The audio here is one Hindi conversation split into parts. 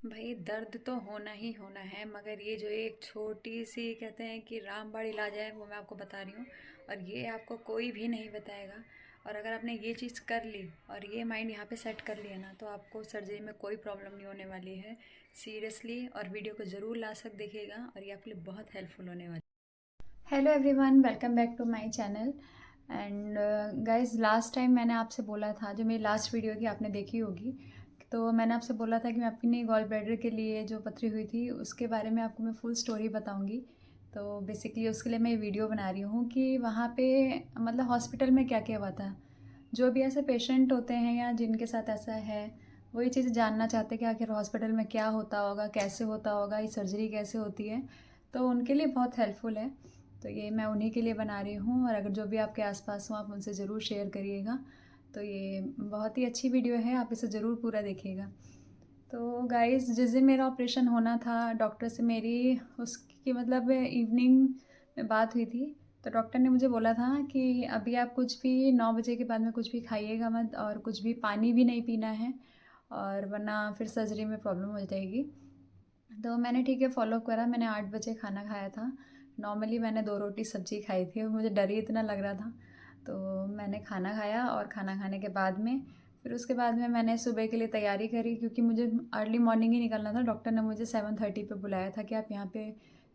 भाई दर्द तो होना ही होना है, मगर ये जो एक छोटी सी कहते हैं कि रामबाण इलाज है वो मैं आपको बता रही हूँ। और ये आपको कोई भी नहीं बताएगा। और अगर आपने ये चीज़ कर ली और ये माइंड यहाँ पे सेट कर लिया ना, तो आपको सर्जरी में कोई प्रॉब्लम नहीं होने वाली है। सीरियसली, और वीडियो को ज़रूर लास्ट तक देखिएगा और ये आपके लिए बहुत हेल्पफुल होने वाली है। Hello everyone, welcome back to my channel. And guys, last time मैंने आपसे बोला था, जो मेरी लास्ट वीडियो थी आपने देखी होगी, तो मैंने आपसे बोला था कि मैं अपनी गॉल ब्लैडर के लिए जो पथरी हुई थी उसके बारे में आपको मैं फुल स्टोरी बताऊंगी। तो बेसिकली उसके लिए मैं ये वीडियो बना रही हूँ कि वहाँ पे मतलब हॉस्पिटल में क्या क्या हुआ था। जो भी ऐसे पेशेंट होते हैं या जिनके साथ ऐसा है, वो ये चीज़ जानना चाहते हैं कि आखिर हॉस्पिटल में क्या होता होगा, कैसे होता होगा, ये सर्जरी कैसे होती है। तो उनके लिए बहुत हेल्पफुल है। तो ये मैं उन्हीं के लिए बना रही हूँ, और अगर जो भी आपके आसपास हो आप उनसे ज़रूर शेयर करिएगा। तो ये बहुत ही अच्छी वीडियो है, आप इसे ज़रूर पूरा देखिएगा। तो गाइस, जिस दिन मेरा ऑपरेशन होना था, डॉक्टर से मेरी उसकी मतलब इवनिंग में बात हुई थी। तो डॉक्टर ने मुझे बोला था कि अभी आप कुछ भी 9 बजे के बाद में कुछ भी खाइएगा मत, और कुछ भी पानी भी नहीं पीना है, और वरना फिर सर्जरी में प्रॉब्लम हो जाएगी। तो मैंने ठीक है फॉलो करा। मैंने 8 बजे खाना खाया था। नॉर्मली मैंने 2 रोटी सब्जी खाई थी और मुझे डर ही इतना लग रहा था। तो मैंने खाना खाया, और खाना खाने के बाद में फिर उसके बाद में मैंने सुबह के लिए तैयारी करी, क्योंकि मुझे अर्ली मॉर्निंग ही निकलना था। डॉक्टर ने मुझे 7:30 पे बुलाया था कि आप यहाँ पे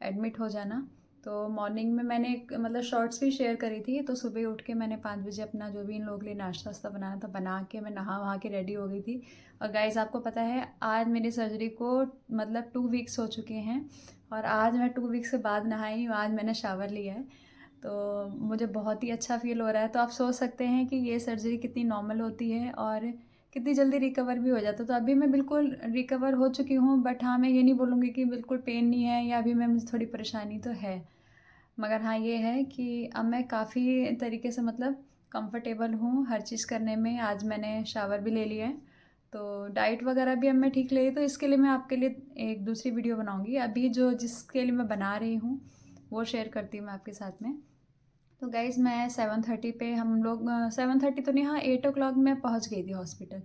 एडमिट हो जाना। तो मॉर्निंग में मैंने एक मतलब शॉर्ट्स भी शेयर करी थी। तो सुबह उठ के मैंने 5 बजे अपना जो भी इन लोगों के लिए नाश्ता वास्ता बनाना था बना के मैं नहा वहा के रेडी हो गई थी। और गाइस, आपको पता है आज मेरी सर्जरी को मतलब 2 वीक्स हो चुके हैं, और आज मैं 2 वीक्स के बाद नहाई हूँ। आज मैंने शावर लिया है। तो मुझे बहुत ही अच्छा फील हो रहा है। तो आप सोच सकते हैं कि ये सर्जरी कितनी नॉर्मल होती है और कितनी जल्दी रिकवर भी हो जाता है। तो अभी मैं बिल्कुल रिकवर हो चुकी हूँ, बट हाँ, मैं ये नहीं बोलूँगी कि बिल्कुल पेन नहीं है, या अभी मैं मुझे थोड़ी परेशानी तो है। मगर हाँ, ये है कि अब मैं काफ़ी तरीके से मतलब कंफर्टेबल हूँ हर चीज़ करने में। आज मैंने शावर भी ले लिया है। तो डाइट वगैरह भी अब मैं ठीक ले रही। तो इसके लिए मैं आपके लिए एक दूसरी वीडियो बनाऊंगी। अभी जो जिसके लिए मैं बना रही हूँ वो शेयर करती हूँ मैं आपके साथ में। तो गाइज़, मैं 7:30 पे हम लोग 7:30 तो नहीं, हाँ 8 o'clock में पहुँच गई थी हॉस्पिटल।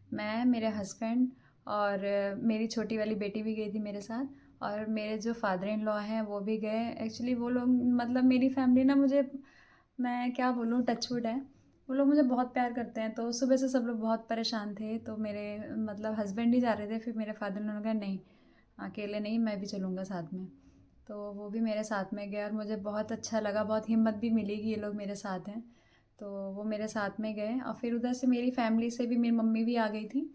मैं, मेरे हस्बैंड और मेरी छोटी वाली बेटी भी गई थी मेरे साथ। और मेरे जो फादर इन लॉ हैं वो भी गए। एक्चुअली वो लोग मतलब मेरी फैमिली ना, मुझे मैं क्या बोलूँ, टचवुड है। वो लोग मुझे बहुत प्यार करते हैं। तो सुबह से सब लोग बहुत परेशान थे, तो मेरे मतलब हस्बैंड ही जा रहे थे। फिर मेरे फादर ने कहा नहीं, अकेले नहीं, मैं भी चलूँगा साथ में। तो वो भी मेरे साथ में गए और मुझे बहुत अच्छा लगा, बहुत हिम्मत भी मिली कि ये लोग मेरे साथ हैं। तो वो मेरे साथ में गए, और फिर उधर से मेरी फैमिली से भी मेरी मम्मी भी आ गई थी।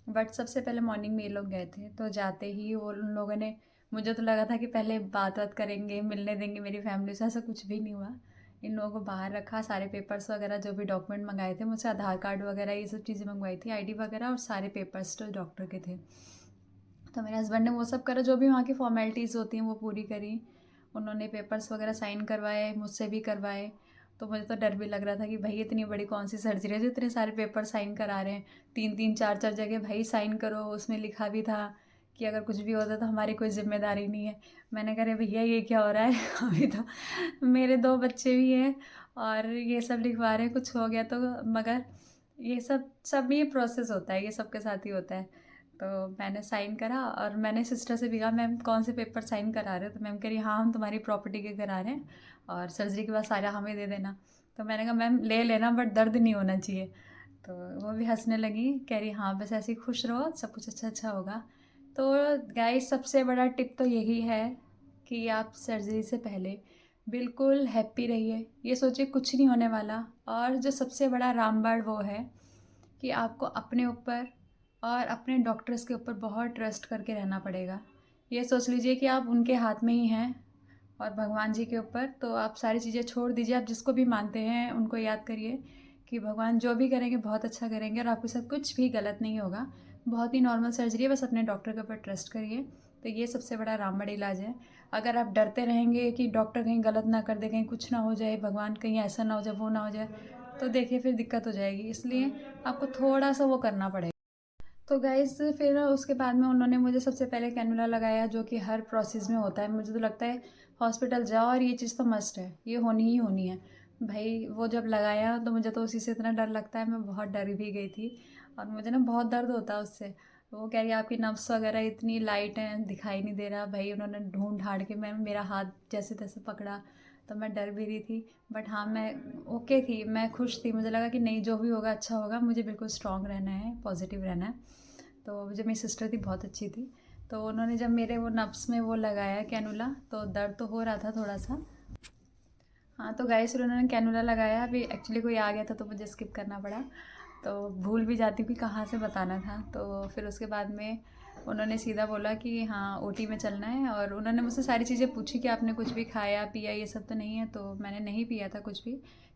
बट सबसे पहले मॉर्निंग में ये लोग गए थे। तो जाते ही वो उन लोगों ने, मुझे तो लगा था कि पहले बात बात करेंगे, मिलने देंगे मेरी फैमिली से। ऐसा कुछ भी नहीं हुआ। इन लोगों को बाहर रखा, सारे पेपर्स वगैरह जो भी डॉक्यूमेंट मंगाए थे मुझसे, आधार कार्ड वगैरह ये सब चीज़ें मंगवाई थी, आईडी वगैरह, और सारे पेपर्स तो डॉक्टर के थे। तो मेरे हस्बैंड ने वो सब करा, जो भी वहाँ की फॉर्मेलिटीज़ होती हैं वो पूरी करी। उन्होंने पेपर्स वगैरह साइन करवाए, मुझसे भी करवाए। तो मुझे तो डर भी लग रहा था कि भाई इतनी बड़ी कौन सी सर्जरी है जो इतने सारे पेपर साइन करा रहे हैं। 3-3 4-4 जगह भाई साइन करो। उसमें लिखा भी था कि अगर कुछ भी होता तो हमारी कोई जिम्मेदारी नहीं है। मैंने कहा, अरे भैया ये क्या हो रहा है अभी तो मेरे 2 बच्चे भी हैं, और ये सब लिखवा रहे हैं, कुछ हो गया तो। मगर ये सब सब ये प्रोसेस होता है, ये सबके साथ ही होता है। तो मैंने साइन करा, और मैंने सिस्टर से भी कहा, मैम कौन से पेपर साइन करा रहे हो? तो मैम कह रही, हाँ हम तुम्हारी प्रॉपर्टी के करा रहे हैं, और सर्जरी के बाद सारा हमें दे देना। तो मैंने कहा, मैम ले लेना, बट दर्द नहीं होना चाहिए। तो वो भी हंसने लगी, कह रही हाँ बस ऐसे ही खुश रहो, सब कुछ अच्छा अच्छा होगा। तो गाइस, सबसे बड़ा टिप तो यही है कि आप सर्जरी से पहले बिल्कुल हैप्पी रहिए। ये सोचिए कुछ नहीं होने वाला। और जो सबसे बड़ा रामबाण वो है कि आपको अपने ऊपर और अपने डॉक्टर्स के ऊपर बहुत ट्रस्ट करके रहना पड़ेगा। ये सोच लीजिए कि आप उनके हाथ में ही हैं, और भगवान जी के ऊपर। तो आप सारी चीज़ें छोड़ दीजिए, आप जिसको भी मानते हैं उनको याद करिए कि भगवान जो भी करेंगे बहुत अच्छा करेंगे, और आपके साथ कुछ भी गलत नहीं होगा। बहुत ही नॉर्मल सर्जरी है, बस अपने डॉक्टर के ऊपर ट्रस्ट करिए। तो ये सबसे बड़ा रामबाण इलाज है। अगर आप डरते रहेंगे कि डॉक्टर कहीं गलत ना कर दे, कहीं कुछ ना हो जाए, भगवान कहीं ऐसा ना हो जाए, वो ना हो जाए, तो देखिए फिर दिक्कत हो जाएगी। इसलिए आपको थोड़ा सा वो करना पड़ेगा। तो गाइस, फिर उसके बाद में उन्होंने मुझे सबसे पहले कैनुला लगाया, जो कि हर प्रोसेस में होता है। मुझे तो लगता है हॉस्पिटल जाओ और ये चीज़ तो मस्ट है, ये होनी ही होनी है। भाई वो जब लगाया तो मुझे तो उसी से इतना डर लगता है, मैं बहुत डर भी गई थी। और मुझे ना बहुत दर्द होता है उससे। तो वो कह रही है आपकी नब्स वगैरह इतनी लाइट हैं, दिखाई नहीं दे रहा। भाई उन्होंने ढूंढ ढांड के मैं मेरा हाथ जैसे तैसे पकड़ा, तो मैं डर भी रही थी, बट हाँ मैं ओके थी, मैं खुश थी। मुझे लगा कि नहीं, जो भी होगा अच्छा होगा, मुझे बिल्कुल स्ट्रॉन्ग रहना है, पॉजिटिव रहना है। तो जो मेरी सिस्टर थी बहुत अच्छी थी, तो उन्होंने जब मेरे वो नब्स में वो लगाया कैनुला, तो दर्द तो हो रहा था थोड़ा सा। हाँ तो गाइस, फिर उन्होंने कैनुला लगाया। अभी एक्चुअली कोई आ गया था तो मुझे स्किप करना पड़ा, तो भूल भी जाती हूँ कि कहाँ से बताना था। तो फिर उसके बाद में उन्होंने सीधा बोला कि हाँ ओटी में चलना है, और उन्होंने मुझसे सारी चीज़ें पूछी कि आपने कुछ भी खाया पिया, ये सब तो नहीं है। तो मैंने नहीं पिया था कुछ भी,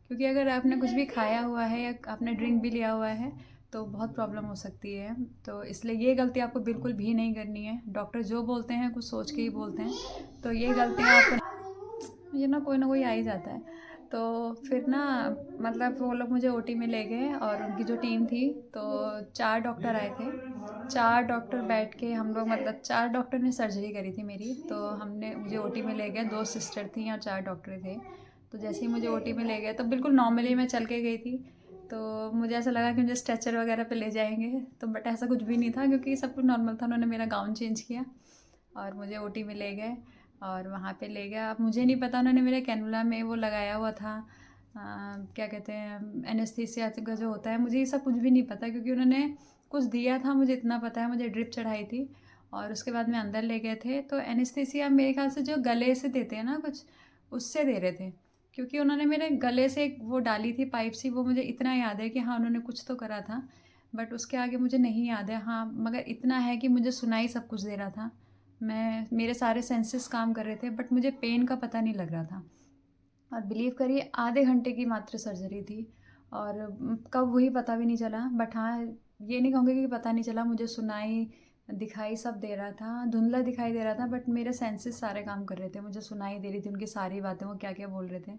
क्योंकि अगर आपने कुछ भी खाया हुआ है या आपने ड्रिंक भी लिया हुआ है तो बहुत प्रॉब्लम हो सकती है। तो इसलिए ये गलती आपको बिल्कुल भी नहीं करनी है। डॉक्टर जो बोलते हैं कुछ सोच के ही बोलते हैं, तो ये गलतियाँ आप, ये ना कोई आ ही जाता है। तो फिर ना मतलब वो लोग मुझे ओटी में ले गए, और उनकी जो टीम थी, तो 4 डॉक्टर आए थे। 4 डॉक्टर बैठ के हम लोग, मतलब 4 डॉक्टर ने सर्जरी करी थी मेरी। तो हमने मुझे ओटी में ले गए, 2 सिस्टर थी और 4 डॉक्टर थे। तो जैसे ही मुझे ओटी में ले गए तो बिल्कुल नॉर्मली मैं चल के गई थी। तो मुझे ऐसा लगा कि मुझे स्ट्रेचर वगैरह पे ले जाएंगे, तो बट ऐसा कुछ भी नहीं था, क्योंकि सब कुछ नॉर्मल था। उन्होंने मेरा गाउन चेंज किया और मुझे ओटी में ले गए, और वहाँ पे ले गया। अब मुझे नहीं पता उन्होंने मेरे कैनुला में वो लगाया हुआ था, क्या कहते हैं, एनेस्थीसिया का जो होता है, मुझे ये सब कुछ भी नहीं पता, क्योंकि उन्होंने कुछ दिया था मुझे इतना पता है, मुझे ड्रिप चढ़ाई थी। और उसके बाद में अंदर ले गए थे। तो एनेस्थीसिया मेरे ख्याल से जो गले से देते हैं ना कुछ, उससे दे रहे थे, क्योंकि उन्होंने मेरे गले से एक वो डाली थी पाइप सी। वो मुझे इतना याद है कि हाँ उन्होंने कुछ तो करा था, बट उसके आगे मुझे नहीं याद है। हाँ मगर इतना है कि मुझे सुनाई सब कुछ दे रहा था, मैं, मेरे सारे सेंसेस काम कर रहे थे, बट मुझे पेन का पता नहीं लग रहा था। और बिलीव करिए आधे घंटे की मात्र सर्जरी थी, और कब हुई पता भी नहीं चला। बट हाँ ये नहीं कहूँगी कि पता नहीं चला, मुझे सुनाई दिखाई सब दे रहा था, धुंधला दिखाई दे रहा था, बट मेरे सेंसेस सारे काम कर रहे थे, मुझे सुनाई दे रही थी उनकी सारी बातें, वो क्या क्या बोल रहे थे।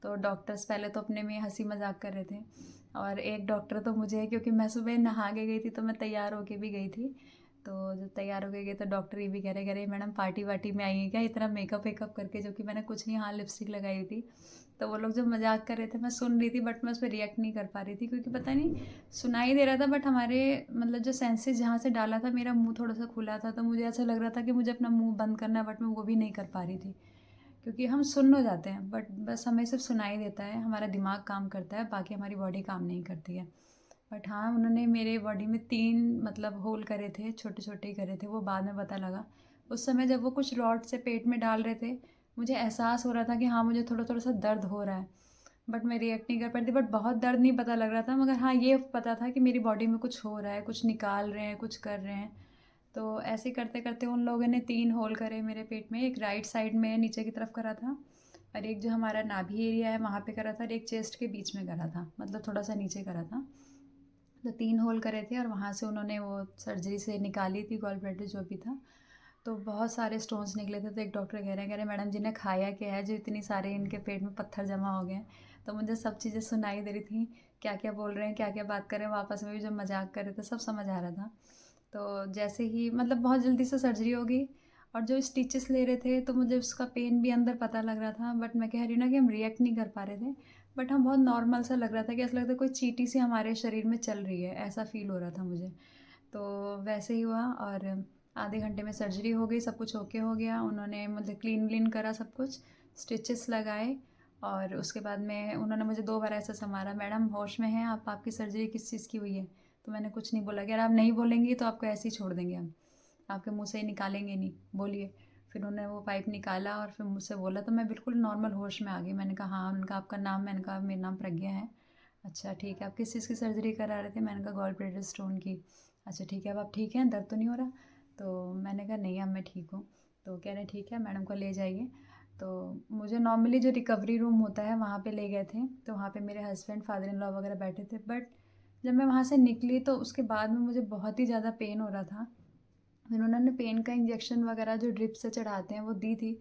तो डॉक्टर्स पहले तो अपने में हंसी मजाक कर रहे थे, और एक डॉक्टर तो मुझे, क्योंकि मैं सुबह नहा के गई थी तो मैं तैयार होके भी गई थी, तो जब तैयार हो गए तो डॉक्टर ये भी कह रहे मैडम पार्टी वार्टी में आई है क्या, इतना मेकअप वेकअप करके, जो कि मैंने कुछ नहीं, हाँ लिपस्टिक लगाई हुई थी। तो वो लोग जब मजाक कर रहे थे मैं सुन रही थी, बट मैं उस पर रिएक्ट नहीं कर पा रही थी, क्योंकि पता नहीं सुनाई दे रहा था, बट हमारे मतलब जो सेंसेस जहाँ से डाला था, मेरा मुंह थोड़ा सा खुला था, तो मुझे ऐसा लग रहा था कि मुझे अपना मुंह बंद करना है, बट मैं वो भी नहीं कर पा रही थी, क्योंकि हम सुन हो जाते हैं, बट बस हमें सिर्फ सुनाई देता है, हमारा दिमाग काम करता है, बाकी हमारी बॉडी काम नहीं करती है। बट हाँ उन्होंने मेरे बॉडी में 3 मतलब होल करे थे, छोटे छोटे ही करे थे, वो बाद में पता लगा। उस समय जब वो कुछ रॉड से पेट में डाल रहे थे, मुझे एहसास हो रहा था कि हाँ मुझे थोड़ा थोड़ा सा दर्द हो रहा है, बट मैं रिएक्ट नहीं कर पा रही थी। बट बहुत दर्द नहीं पता लग रहा था, मगर हाँ ये पता था कि मेरी बॉडी में कुछ हो रहा है, कुछ निकाल रहे हैं, कुछ कर रहे हैं। तो ऐसे करते करते उन लोगों ने 3 होल करे मेरे पेट में, एक राइट साइड में नीचे की तरफ करा था, और एक जो हमारा नाभि एरिया है वहाँ पे करा था, और एक चेस्ट के बीच में करा था, मतलब थोड़ा सा नीचे करा था। तो 3 होल करे थे, और वहाँ से उन्होंने वो सर्जरी से निकाली थी गॉल ब्लैडर जो भी था। तो बहुत सारे स्टोन्स निकले थे। तो एक डॉक्टर कह रहे मैडम जी ने खाया क्या है जो इतनी सारे इनके पेट में पत्थर जमा हो गए हैं। तो मुझे सब चीज़ें सुनाई दे रही थी, क्या क्या बोल रहे हैं, क्या क्या बात कर रहे हैं, वापस में भी जो मजाक कर रहे थे सब समझ आ रहा था। तो जैसे ही मतलब बहुत जल्दी से सर्जरी हो गई, और जो स्टिचेस ले रहे थे तो मुझे उसका पेन भी अंदर पता लग रहा था, बट मैं कह रही हूँ ना कि हम रिएक्ट नहीं कर पा रहे थे, बट हम बहुत नॉर्मल सा लग रहा था कि ऐसा लगता है कोई चींटी सी हमारे शरीर में चल रही है, ऐसा फील हो रहा था मुझे। तो वैसे ही हुआ, और आधे घंटे में सर्जरी हो गई, सब कुछ ओके हो गया। उन्होंने मतलब क्लीन व्लीन करा सब कुछ, स्टिचेस लगाए, और उसके बाद में उन्होंने मुझे 2 बार ऐसा संभाला, मैडम होश में हैं आप, आपकी सर्जरी किस चीज़ की हुई है। तो मैंने कुछ नहीं बोला कि यार आप नहीं बोलेंगी तो आपको ऐसे ही छोड़ देंगे हम, आपके मुंह से ही निकालेंगे नहीं, बोलिए। फिर उन्होंने वो पाइप निकाला और फिर मुझसे बोला, तो मैं बिल्कुल नॉर्मल होश में आ गई। मैंने कहा हाँ, उनका आपका नाम, मैंने कहा मेरा नाम प्रज्ञा है। अच्छा ठीक है, आप किस चीज़ की सर्जरी करा रहे थे, मैंने कहा गॉल ब्लैडर स्टोन की। अच्छा ठीक है, अब आप ठीक हैं, दर्द तो नहीं हो रहा। तो मैंने कहा नहीं अब मैं ठीक हूँ। तो कह रहे ठीक है, मैडम को ले जाइए। तो मुझे नॉर्मली जो रिकवरी रूम होता है वहाँ पे ले गए थे, तो वहाँ पे मेरे हस्बैंड फादर इन लॉ वगैरह बैठे थे। बट जब मैं वहाँ से निकली तो उसके बाद में मुझे बहुत ही ज़्यादा पेन हो रहा था। फिर उन्होंने पेन का इंजेक्शन वगैरह जो ड्रिप से चढ़ाते हैं वो दी थी,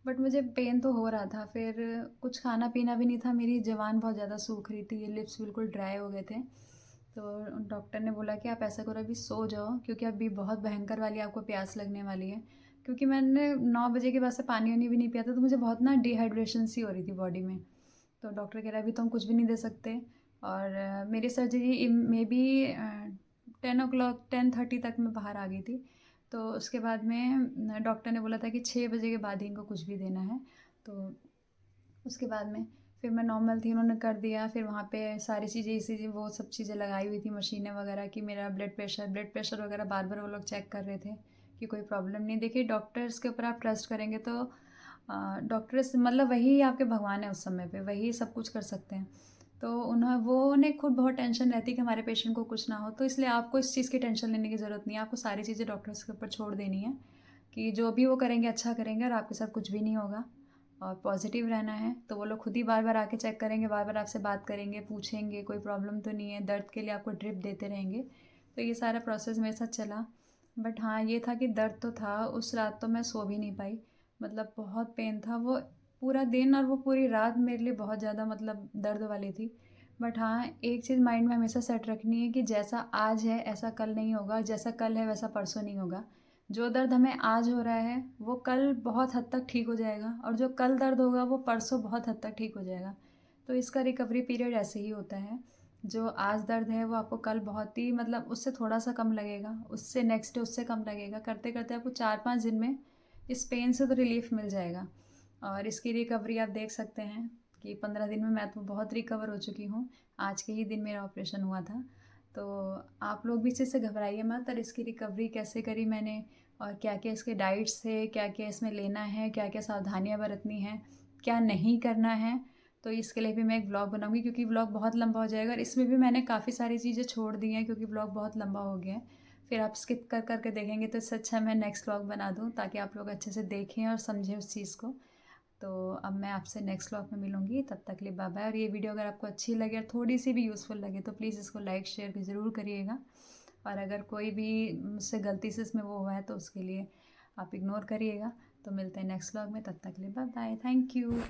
बट मुझे पेन तो हो रहा था। फिर कुछ खाना पीना भी नहीं था, मेरी ज़बान बहुत ज़्यादा सूख रही थी, ये लिप्स बिल्कुल ड्राई हो गए थे। तो डॉक्टर ने बोला कि आप ऐसा करो अभी सो जाओ, क्योंकि अभी बहुत भयंकर वाली आपको प्यास लगने वाली है। क्योंकि मैंने 9 बजे के बाद से पानी वानी भी नहीं पिया था, तो मुझे बहुत ना डिहाइड्रेशन सी हो रही थी बॉडी में। तो डॉक्टर कह रहा है अभी तो हम कुछ भी नहीं दे सकते, और मेरी सर्जरी में भी 10 o'clock 10:30 तक मैं बाहर आ गई थी। तो उसके बाद में डॉक्टर ने बोला था कि 6 बजे के बाद ही इनको कुछ भी देना है। तो उसके बाद में फिर मैं नॉर्मल थी, उन्होंने कर दिया। फिर वहाँ पे सारी चीज़ें इसी वो सब चीज़ें लगाई हुई थी, मशीनें वगैरह, कि मेरा ब्लड प्रेशर वगैरह बार बार वो लोग चेक कर रहे थे कि कोई प्रॉब्लम नहीं। देखिए डॉक्टर्स के ऊपर आप ट्रस्ट करेंगे तो डॉक्टर्स मतलब वही आपके भगवान है उस समय पे, वही सब कुछ कर सकते हैं। तो उन्हें खुद बहुत टेंशन रहती है कि हमारे पेशेंट को कुछ ना हो, तो इसलिए आपको इस चीज़ की टेंशन लेने की ज़रूरत नहीं है। आपको सारी चीज़ें डॉक्टर्स के ऊपर छोड़ देनी है कि जो भी वो करेंगे अच्छा करेंगे और आपके साथ कुछ भी नहीं होगा। और पॉजिटिव रहना है, तो वो लोग खुद ही बार बार आके चेक करेंगे, बार बार आपसे बात करेंगे, पूछेंगे कोई प्रॉब्लम तो नहीं है, दर्द के लिए आपको ड्रिप देते रहेंगे। तो ये सारा प्रोसेस मेरे साथ चला। बट हाँ, ये था कि दर्द तो था। उस रात तो मैं सो भी नहीं पाई, मतलब बहुत पेन था वो पूरा दिन, और वो पूरी रात मेरे लिए बहुत ज़्यादा मतलब दर्द वाली थी। बट हाँ, एक चीज़ माइंड में हमेशा सेट रखनी है कि जैसा आज है ऐसा कल नहीं होगा, जैसा कल है वैसा परसों नहीं होगा। जो दर्द हमें आज हो रहा है वो कल बहुत हद तक ठीक हो जाएगा, और जो कल दर्द होगा वो परसों बहुत हद तक ठीक हो जाएगा। तो इसका रिकवरी पीरियड ऐसे ही होता है। जो आज दर्द है वो आपको कल बहुत ही मतलब उससे थोड़ा सा कम लगेगा, उससे नेक्स्ट डे उससे कम लगेगा, करते करते आपको 4-5 दिन में इस पेन से तो रिलीफ मिल जाएगा। और इसकी रिकवरी आप देख सकते हैं कि 15 दिन में मैं तो बहुत रिकवर हो चुकी हूँ। आज के ही दिन मेरा ऑपरेशन हुआ था। तो आप लोग भी इस चीज़ से घबराइए मत। और इसकी रिकवरी कैसे करी मैंने, और क्या क्या इसके डाइट्स थे, क्या क्या इसमें लेना है, क्या क्या सावधानियाँ बरतनी हैं, क्या नहीं करना है, तो इसके लिए भी मैं एक व्लॉग बनाऊंगी, क्योंकि व्लॉग बहुत लंबा हो जाएगा। और इसमें भी मैंने काफ़ी सारी चीज़ें छोड़ दी हैं क्योंकि व्लॉग बहुत लंबा हो गया है। फिर आप स्किप कर करके देखेंगे तो इससे अच्छा मैं नेक्स्ट व्लॉग बना दूँ, ताकि आप लोग अच्छे से देखें और समझें उस चीज़ को। तो अब मैं आपसे नेक्स्ट व्लॉग में मिलूँगी, तब तक के लिए बाय बाय। और ये वीडियो अगर आपको अच्छी लगे और थोड़ी सी भी यूज़फुल लगे तो प्लीज़ इसको लाइक शेयर ज़रूर करिएगा। और अगर कोई भी मुझसे गलती से इसमें वो हुआ है तो उसके लिए आप इग्नोर करिएगा। तो मिलते हैं नेक्स्ट व्लॉग में, तब तक के लिए बाय बाय, थैंक यू।